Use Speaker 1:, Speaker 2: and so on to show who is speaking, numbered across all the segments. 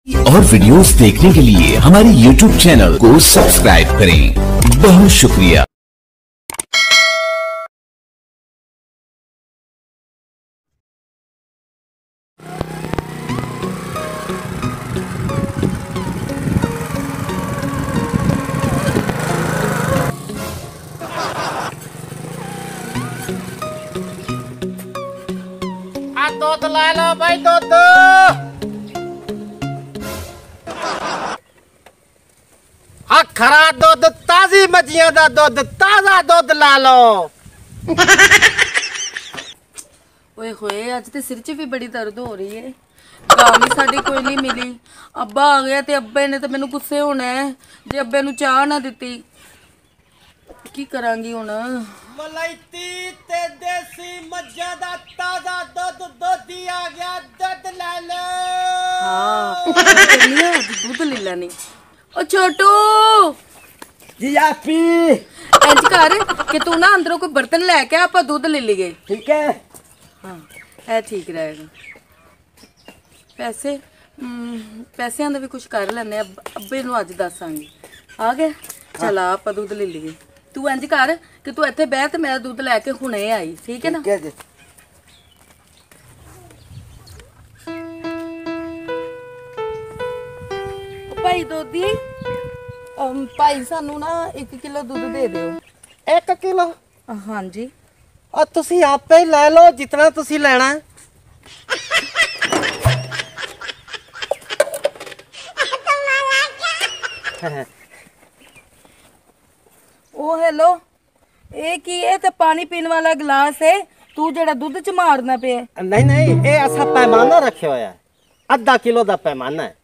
Speaker 1: और वीडियोस देखने के लिए हमारे YouTube चैनल को सब्सक्राइब करें। बहुत शुक्रिया।
Speaker 2: दूध ला लो भाई, दूध खरा दूध, ताजी मजिया दा दूध, ताजा दूध ला लो।
Speaker 3: ओए होए, आज ते सिर च भी बड़ी दर्द हो रही है। गाली साडी कोई नहीं मिली। अब्बा आ गया ते अब्बे ने तो मैनू गुस्से होना है जे अब्बे नू चाह ना दिती। की करांगी हुण?
Speaker 2: मलाइती ते देसी मज्जा दा ताजा दूध, दोधी आ गया, दूध ले लो।
Speaker 3: हां, दूध ले लेनी। ओ छोटू
Speaker 2: जी आपी,
Speaker 3: इंज कर कि तू ना अंदरों कोई बर्तन लेके आ, आपां दूध ले लीए।
Speaker 2: ठीक है।
Speaker 3: हाँ, ए ठीक रहेगा। पैसे पैसिਆਂ ਦਾ ਵੀ ਕੁਝ ਕਰ ਲੈਂਦੇ ਆ। ਅੱਬੇ ਨੂੰ ਅੱਜ ਦੱਸਾਂਗੇ। ਆ ਗਿਆ, ਚਲ ਆਪਾਂ ਦੁੱਧ ਲੈ ਲਈਏ। ਤੂੰ ਇੰਜ ਕਰ ਕਿ ਤੂੰ ਇੱਥੇ ਬਹਿ ਤੇ ਮੈਂ ਦੁੱਧ ਲੈ ਕੇ ਹੁਣੇ ਆਈ, ਠੀਕ ਹੈ ਨਾ?
Speaker 2: ਠੀਕ ਹੈ ਜੀ।
Speaker 3: ਭਾਈ ਦੋਦੀ, ਭਾਈ ਸਾਨੂੰ ਨਾ 1 ਕਿਲੋ ਦੁੱਧ ਦੇ ਦਿਓ।
Speaker 2: 1 ਕਿਲੋ?
Speaker 3: ਹਾਂਜੀ।
Speaker 2: और तुसी आपे ही ले लो जितना तुसी लेना है।
Speaker 3: ओ हेलो, ये की है? ते पानी पीने वाला गिलास है, तू जेड़ा दूध च मारना पे?
Speaker 2: नहीं नहीं, ये ऐसा पैमाना रखे हुआ है, आधा किलो दा पैमाना है।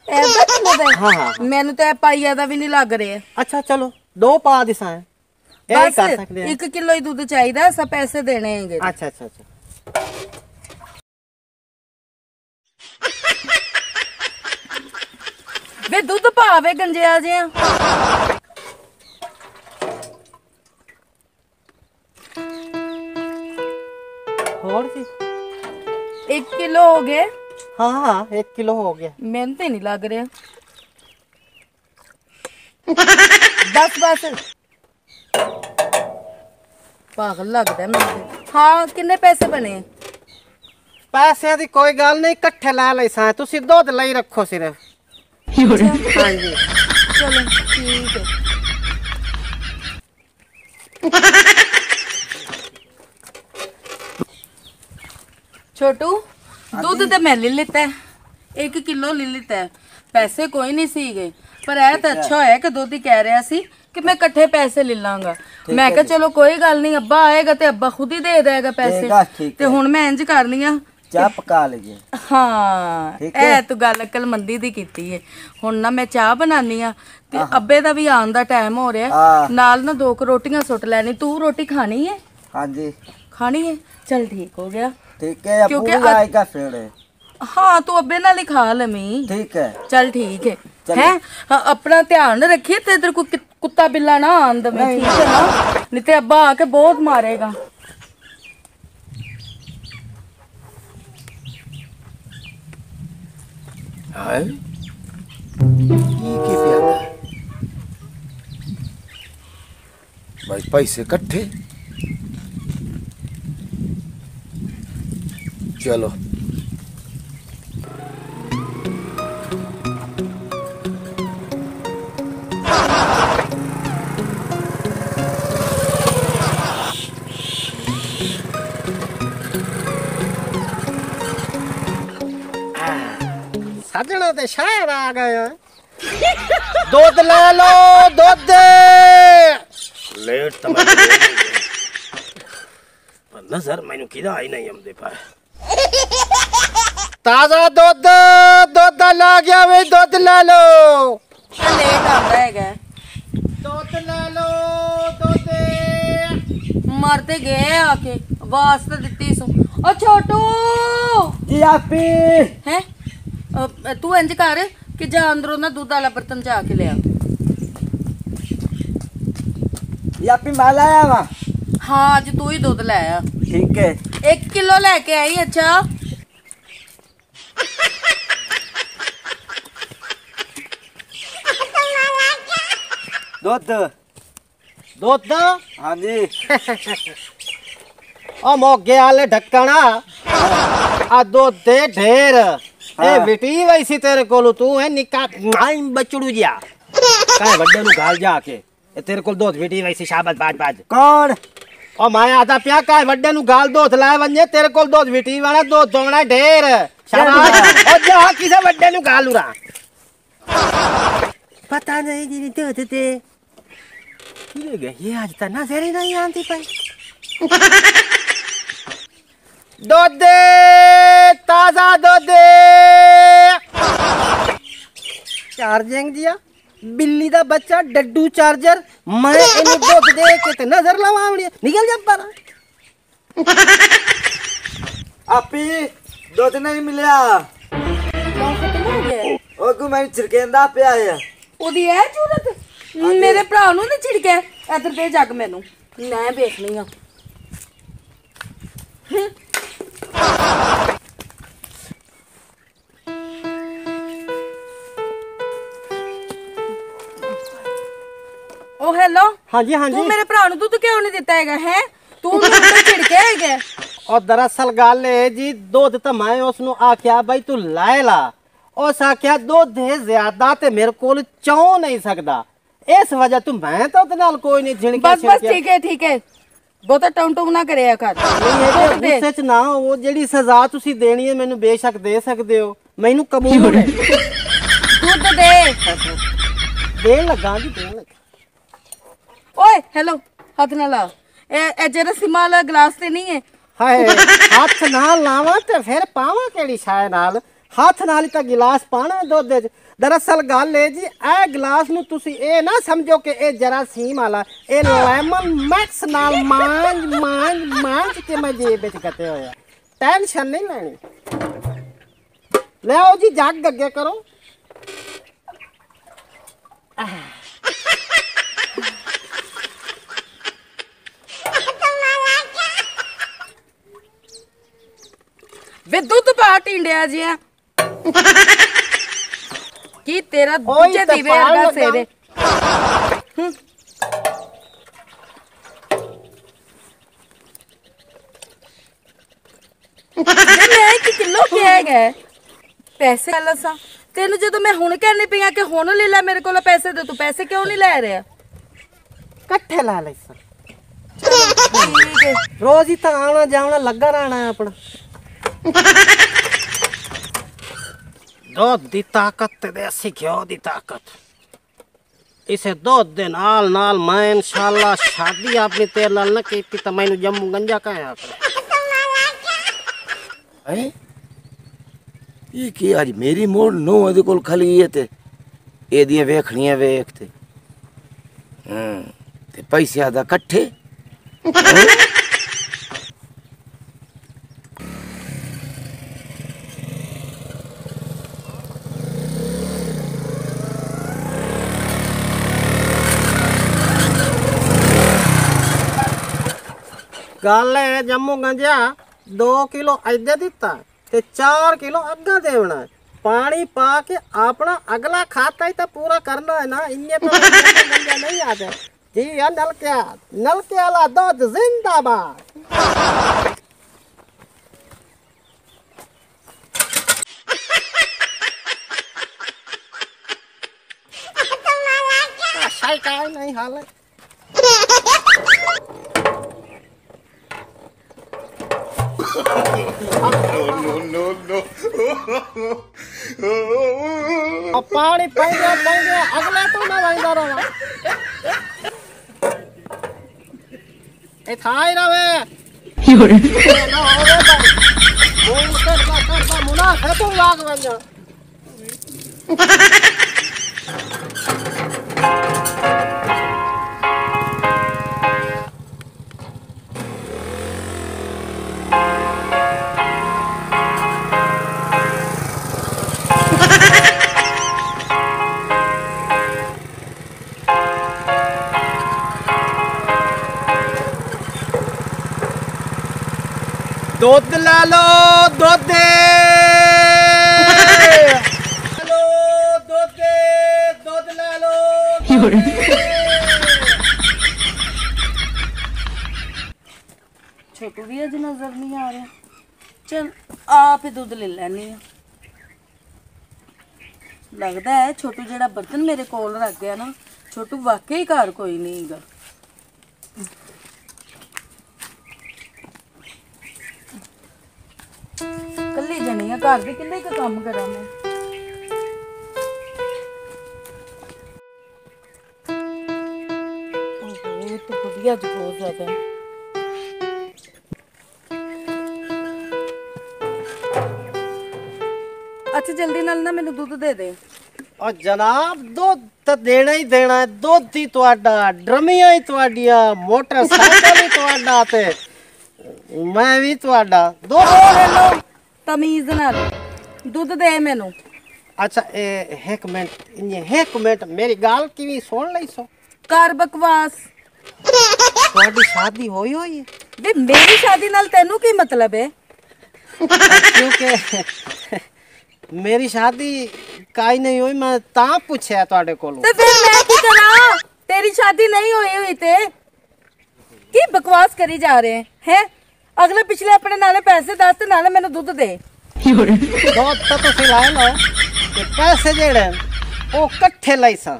Speaker 3: ऐसा किलो दा?
Speaker 2: हाँ हाँ।
Speaker 3: मैनू तो पाइया दा भी नहीं लग रहा है।
Speaker 2: अच्छा चलो, 2 पा दिसा है।
Speaker 3: बस 1 किलो ही दूध चाहिए, सब पैसे देने हैं।
Speaker 2: अच्छा अच्छा अच्छा।
Speaker 3: वे दूध पावे गंजिया जी।
Speaker 2: और जी
Speaker 3: 1 किलो हो गए?
Speaker 2: हाँ हाँ 1 किलो हो गया।
Speaker 3: मैंने तो नहीं लग रहा। बस बस, पागल लगता है मैं। हाँ, कितने पैसे बने?
Speaker 2: पैसे दी कोई गल नहीं, इकट्ठे ला ले सा, तुसी दूध लाई रखो सिर्फ। हाँ जी
Speaker 3: चलो ठीक है। छोटू, दूध तो मैं ले लेता है, 1 किलो ले लेता है। पैसे कोई नहीं सी गए, पर ऐ तो अच्छा है कि दूध ही कह रहा सी कि मैं इकट्ठे पैसे ले लांगा। मैं कहा चलो कोई गल नहीं, अब्बा आएगा ते अब्बा खुद ही दे देगा पैसे। ते हुण मैं इंज करनी आ,
Speaker 2: चाह पका लीजिए।
Speaker 3: हाँ, ए तू गल अकलमंदी दी कीती है। हुण ना मैं चाह बनानी आ ते अब्बे दा भी आन दा टाइम हो रहा, नाल ना 2 रोटियां सुट लैनी। तू रोटी खानी है? हाँ जी खानी है। चल ठीक हो गया। ठीक है, क्योंकि आएगा फिर। हाँ, तू अब्बे नाल ही खा लमी। ठीक है, चल ठीक है। हैं, अपना ध्यान रखिए ते इधर कोई कुत्ता बिल्ला ना आंद में, ठीक है ना? नहीं ते अब्बा आके बहुत मारेगा।
Speaker 1: हाय, ये प्यादा है भाई, पैसे इकट्ठे। चलो
Speaker 2: सजना ते शायर आ गए। दूध ले लो, दूध।
Speaker 4: लेट नजर मैनू किदा आई नहीं हमदे पाए।
Speaker 2: ताजा दूध, दूध ला गया वे, दूध ले लो।
Speaker 3: लेट आता है,
Speaker 2: दूध ले लो, दूध।
Speaker 3: मरते गए आके, आवाज तो दिती सो। ओ छोटू
Speaker 2: जी आपी
Speaker 3: हैं, तू इंज कर कि जा अंदरों ना दूध वाला बर्तन जाके ले आ।
Speaker 2: आपी माल आया वा?
Speaker 3: हाँ, अज तू ही दूध ले आ।
Speaker 2: ठीक है,
Speaker 3: 1 किलो लेके आई। अच्छा
Speaker 5: ਦੁੱਧ
Speaker 2: ਦੁੱਧ
Speaker 5: ਹਾਂਜੀ
Speaker 2: ਉਹ ਮੋਗੇ ਵਾਲੇ ਢੱਕਣਾ ਆ ਦੁੱਧ ਦੇ ਢੇਰ ਇਹ ਵਿਟੀ ਵੈਸੀ ਤੇਰੇ ਕੋਲ ਤੂੰ ਹੈ ਨਿੱਕਾ ਮਾਈ ਬਚੜੂ ਜਿਆ ਕਾਹ ਵੱਡੇ ਨੂੰ ਗਾਲ ਜਾ ਕੇ ਇਹ ਤੇਰੇ ਕੋਲ ਦੁੱਧ ਵਿਟੀ ਵੈਸੀ ਸ਼ਾਬਾਸ਼ ਬਾਜ
Speaker 5: ਕੌਣ
Speaker 2: ਉਹ ਮੈਂ ਆਦਾ ਪਿਆ ਕਾਹ ਵੱਡੇ ਨੂੰ ਗਾਲ ਦੁੱਧ ਲੈ ਵੰਨੇ ਤੇਰੇ ਕੋਲ ਦੁੱਧ ਵਿਟੀ ਵਾਲਾ ਦੁੱਧ ਦੋਣਾ ਢੇਰ ਸ਼ਾਬਾਸ਼ ਉਹ ਜਾ ਕਿਸੇ ਵੱਡੇ ਨੂੰ ਗਾਲ ਉਰਾ पता नहीं जी दूध दे ये आज तक नजर ही नहीं आती पाई दूध दे ताजा दूध दे चार्जिंग दिया बिल्ली दा बच्चा डड्डू चार्जर मैं इन्हें दूध दे के ते नजर लवावनी निकल जा पर
Speaker 5: आपी दूध नहीं मिला ਉਹ ਕੋ ਮੈਂ ਛਿੜਕੇਂਦਾ ਪਿਆ ਆ
Speaker 3: ਉਹਦੀ ਐ ਜ਼ਰੂਰਤ ਮੇਰੇ ਭਰਾ ਨੂੰ ਨਹੀਂ ਛਿੜਕਿਆ ਇੱਧਰ ਦੇ ਜੱਗ ਮੈਨੂੰ ਮੈਂ ਵੇਖਣੀ ਆ ਉਹ ਹੈਲੋ
Speaker 2: ਹਾਂਜੀ ਹਾਂਜੀ
Speaker 3: ਤੂੰ ਮੇਰੇ ਭਰਾ ਨੂੰ ਦੁੱਧ ਕਿਉਂ ਨਹੀਂ ਦਿੱਤਾ ਹੈਗਾ ਹੈ ਤੂੰ ਮੈਨੂੰ ਛਿੜਕਿਆ ਹੈਗਾ
Speaker 2: और दरअसल गल है जी दूध तो मैं उसनु आख्या भाई तू लै ला उस आख्या दूध है ज्यादा ते मेरे को चौ नहीं सकता इस वजह तू मैं तो उदे नाल कोई नहीं झिड़के
Speaker 3: बस ठीक है ਬਹੁਤਾ ਟੌਂਟੋ ਨਾ ਕਰਿਆ ਕਰ
Speaker 2: गुस्से च ना वो जेड़ी सजा तुसी देनी है मैनू बेशक दे सकदे हो मैनू कबूल है
Speaker 3: दूध दे
Speaker 2: देन लगा जी देन लगा
Speaker 3: ओए हेलो हाथ ना ला ए जरा सिमा वाला गिलास ते नहीं है
Speaker 2: हाय हाथ नाल लावा ते फिर पावा केड़ी शाय नाल हाथ नाल ही गिलास पाना दुध च दरअसल गल है जी ए गिलास नू तुसी ए ना समझो कि ए जरासीम वाला ए लेमन मैक्स नाल मांज के मैं जेब विच कटे होया टेंशन नहीं लेनी ले आओ जी जग अगे करो
Speaker 3: वे दूध पा टिंडिया जी की तेरा दूजे दीवे वर्गा सेरे मैं कि किलो क्या है पैसे लसा तेन जो मैं हुण कहनी पई कि हुण ले ला मेरे को पैसे दे तू पैसे क्यों नहीं ले रहा
Speaker 2: कट्ठे ला ले रोज ही तो आना जाना लगा रहना है अपना दूध दी ताकत ते देसी घ्यो दी ताकत इसे दूध दे नाल नाल मैं इंशाल्लाह शादी अपनी तेरे नाल न कीती तो मैनू जम्मू गंजा कहे
Speaker 4: है ये की आज मेरी मोड़ नो ओदे कोल खली है ते एदियां वेखणियां वेख ते पैसे दा इकट्ठे
Speaker 2: गल है जम्मू गंजा 2 किलो ऐदे दिता ते 4 किलो अग्गा देवना पानी पा के अपना अगला खाता ही तो पूरा करना है ना इन्ने तो गंजा नहीं आते जी या नलके वाला दूध जिंदाबाद शाय का नहीं हाल है No. पानी पाएंगे अगले तो ना वाइंदा रहा ए थाई रवे ना होवे भाई बोल कर मुना है तो लाग वंजा दूध ला लो दूध दे लो दूध दे दूध ला लो
Speaker 3: चल आप ही दूध ले लैनी है। लगता है छोटू जेड़ा बर्तन मेरे कोल रख गया ना, छोटू वाकई घर कोई नहीं गा। कल्ली जनी है घर दी, किन्ने का काम करा मैं। ओहो तो बढ़िया जी बहुत ज्यादा। अच्छा जल्दी नाल ना मैनू दूध दे दे।
Speaker 2: और जनाब दुध तो देना ही देना है। दुध ही तुहाडा, ड्रमियां ही तुहाडियां, मोटरसाइकिल ही तुहाडा ते मैं भी तुहाडा। दो
Speaker 3: ले लो तमीज नाल दूध दे मैनू।
Speaker 2: अच्छा एक मिनट मेरी गाल किवी सुन लई सो।
Speaker 3: कर बकवास।
Speaker 2: तुहाडी शादी होई होई है?
Speaker 3: बे मेरी शादी नाल तेनू की मतलब है?
Speaker 2: क्योंकि मेरी शादी काई नहीं हुई, मैं ता पूछया तुहाडे कोलों।
Speaker 3: ते फिर मैं की करा? तेरी शादी नहीं हुई हुई ते की बकवास करी जा रहे हैं? अगले पिछले अपने नाले पैसे दस ते नाले मैनू दूध दे।
Speaker 2: दूध तो तुसी लाए लो ते पैसे जेड़े ओ इकट्ठे लई सा।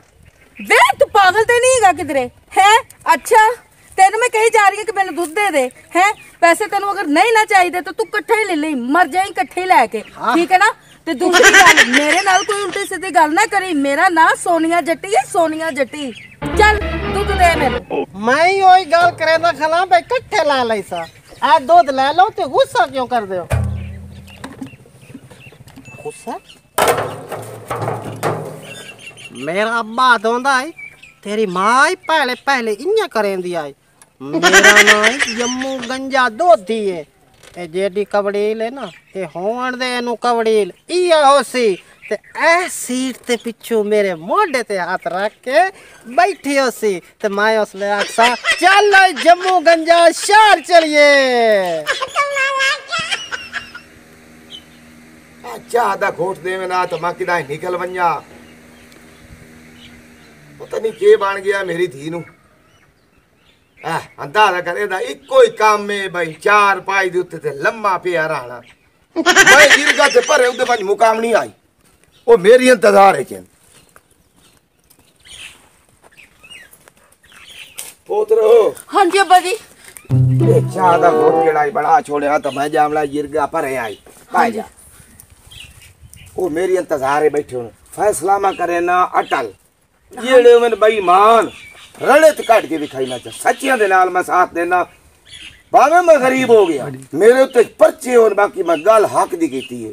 Speaker 3: वे तू पागल ते नहीं है किधरे है? अच्छा तेन मैं कही जा रही है कि मैंने दूध दे दे है। पैसे तेन अगर नहीं ना चाहिए तो तू कट्ठे ही ले ले, मर जाए कट्ठे ही लैके। ठीक है ना? ते दूसरी गल मेरे नाल कोई उल्टी सीधी गल ना करी। मेरा नाम सोनिया जट्टी है, सोनिया जट्टी। चल दूध दे मेनू।
Speaker 2: मैं ही ओही गल करेंदा खला भाई इकट्ठे ला लई सा। आ दूध ले लो ते गुस्सा क्यों कर दे हो? गुस्सा? मेरा अब्बा दोंदा है, तेरी मां ही पहले इन्या करेंदी आई। मेरा नाम है जम्मू गंजा दोधी है। ए जेडी कवड़ील है ना, ए होण दे एनु कवड़ील इया होसी ते ए सीट ते पिछू मेरे मोढे ते हाथ रख के बैठी होसी ते मैं उसले आखसा चल जम्मू गंजा शहर चलिए।
Speaker 4: अच्छा आधा घोट देवे ना तो मैं किदा निकल वन्या। पता नहीं के बन गया मेरी धी नू। अंदाजा करेदा इको ही काम में भाई चार पाई दे उत्ते ते लम्मा पिया रहना। मैं गिरगा ते परे उदे पंज मुकाम नहीं आई। ओ मेरी इंतजार है केन। पोतरो
Speaker 3: हां जी अब्बा जी।
Speaker 4: ए चाह दा घोट जेड़ा बड़ा छोड़या तो मैं जामला गिरगा परे आई। आ जा। ओ मेरी इंतजार है बैठे हो। फैसला मा करे ना अटल। जेड़े मैंने बेईमान रड़े ते काट के दिखाई ना। सच्चियां दे नाल मैं साथ देना। भावे मैं गरीब हो गया, मेरे उत्ते पर्चे और बाकी मैं गल हक दी कीती है।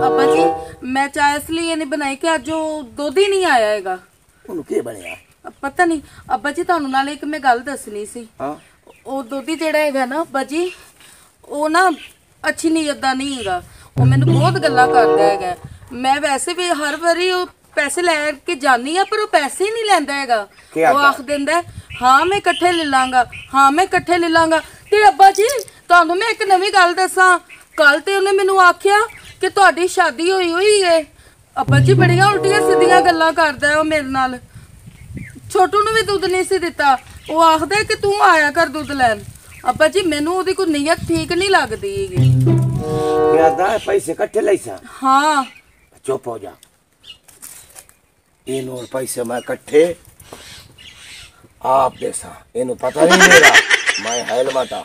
Speaker 3: अब्बा जी मैं चाय इसलिए नहीं बनाई कि अज दुध ही नहीं आया हैगा।
Speaker 4: ओनू के बनया?
Speaker 3: पता नहीं अब्बा जी, ਤੁਹਾਨੂੰ ਨਾਲ ਇੱਕ ਮੈਂ ਗੱਲ ਦੱਸਣੀ ਸੀ। ਉਹ ਦੋਧੀ ਜਿਹੜਾ ਹੈਗਾ ਨਾ अब्बा जी, ਉਹ ਨਾ ਅੱਛੀ ਨੀਅਤ ਦਾ ਨਹੀਂ ਹੈਗਾ। ਉਹ ਮੈਨੂੰ ਬਹੁਤ ਗੱਲਾਂ ਕਰਦਾ ਹੈਗਾ। ਮੈਂ ਵੈਸੇ ਵੀ ਹਰ ਵਾਰੀ ਉਹ ਪੈਸੇ ਲੈ ਕੇ ਜਾਨੀ ਆ, ਪਰ ਉਹ ਪੈਸੇ ਹੀ ਨਹੀਂ ਲੈਂਦਾ ਹੈਗਾ। ਉਹ ਆਖ ਦਿੰਦਾ ਹਾਂ ਮੈਂ ਇਕੱਠੇ ਲੈ ਲਾਂਗਾ, ਹਾਂ ਮੈਂ ਇਕੱਠੇ ਲੈ ਲਾਂਗਾ। ਤੇ अब्बा जी ਤੁਹਾਨੂੰ ਮੈਂ ਇੱਕ ਨਵੀਂ ਗੱਲ ਦੱਸਾਂ। ਕੱਲ ਤੇ ਉਹਨੇ ਮੈਨੂੰ ਆਖਿਆ ਕਿ ਤੁਹਾਡੀ ਸ਼ਾਦੀ ਹੋਈ ਹੋਈ ਹੈ। अब्बा जी ਬੜੀਆਂ ਉਲਟੀਆਂ ਸਿੱਧੀਆਂ ਗੱਲਾਂ ਕਰਦਾ ਉਹ ਮੇਰੇ ਨਾਲ। छोटू ਨੂੰ ਵੀ ਦੁੱਧ ਨਹੀਂ ਸੀ ਦਿੱਤਾ। ਉਹ ਆਖਦਾ ਕਿ ਤੂੰ ਆਇਆ ਕਰ ਦੁੱਧ ਲੈਣ। अब्बा जी ਮੈਨੂੰ ਉਹਦੀ ਕੋਈ ਨੀਅਤ ਠੀਕ ਨਹੀਂ ਲੱਗਦੀ ਹੈਗੀ।
Speaker 4: कहदा पैसे इकट्ठे लईसा?
Speaker 3: हाँ
Speaker 4: चुप हो जा। इन और पैसे मैं इकट्ठे आप देसा। इनु पता नहीं मेरा मैं हैल माता।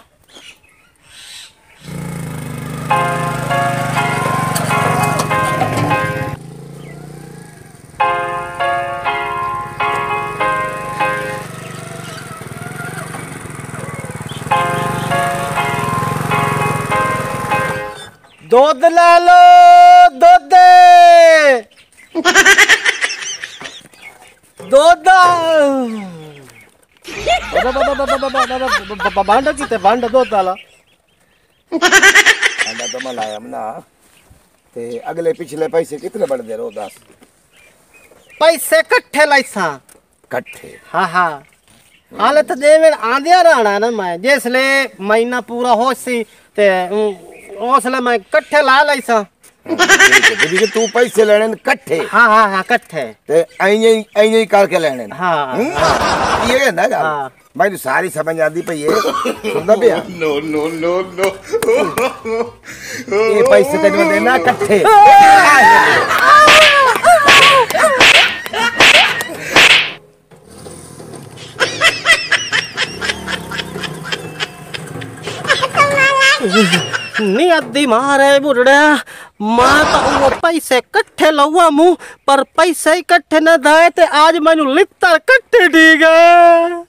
Speaker 2: दूध ले लो दूध दूध भांडा किते भांडा दूध वाला
Speaker 4: भांडा तो मैं लाया ना। ते अगले पिछले पैसे कितने बढ़ दे रो? 10
Speaker 2: पैसे इकट्ठे लाइसा।
Speaker 4: इकट्ठे?
Speaker 2: हाँ हाँ हाले तो देवे आंदिया रहना ना। मैं जिसले महीना पूरा हो सी ते उसले मैं इकट्ठे ला लाइसा।
Speaker 4: दीदी के तू पैसे लेने इकट्ठे?
Speaker 2: हाँ हाँ हाँ इकट्ठे
Speaker 4: ते ऐ करके लेने।
Speaker 2: हाँ
Speaker 4: ये कहना गा भाई तू सारी समझ आती पई है। सुनदा पिया? नो नो नो नो ये पैसे तेन मैं देना इकट्ठे।
Speaker 2: नी अद्धी मारे बुढ़ड़ा मैं तो वो पैसे कट्ठे लौआ मुँह पर पैसे इकट्ठे न दाए ते आज मैनू लित्तर कट्ठे दी गए।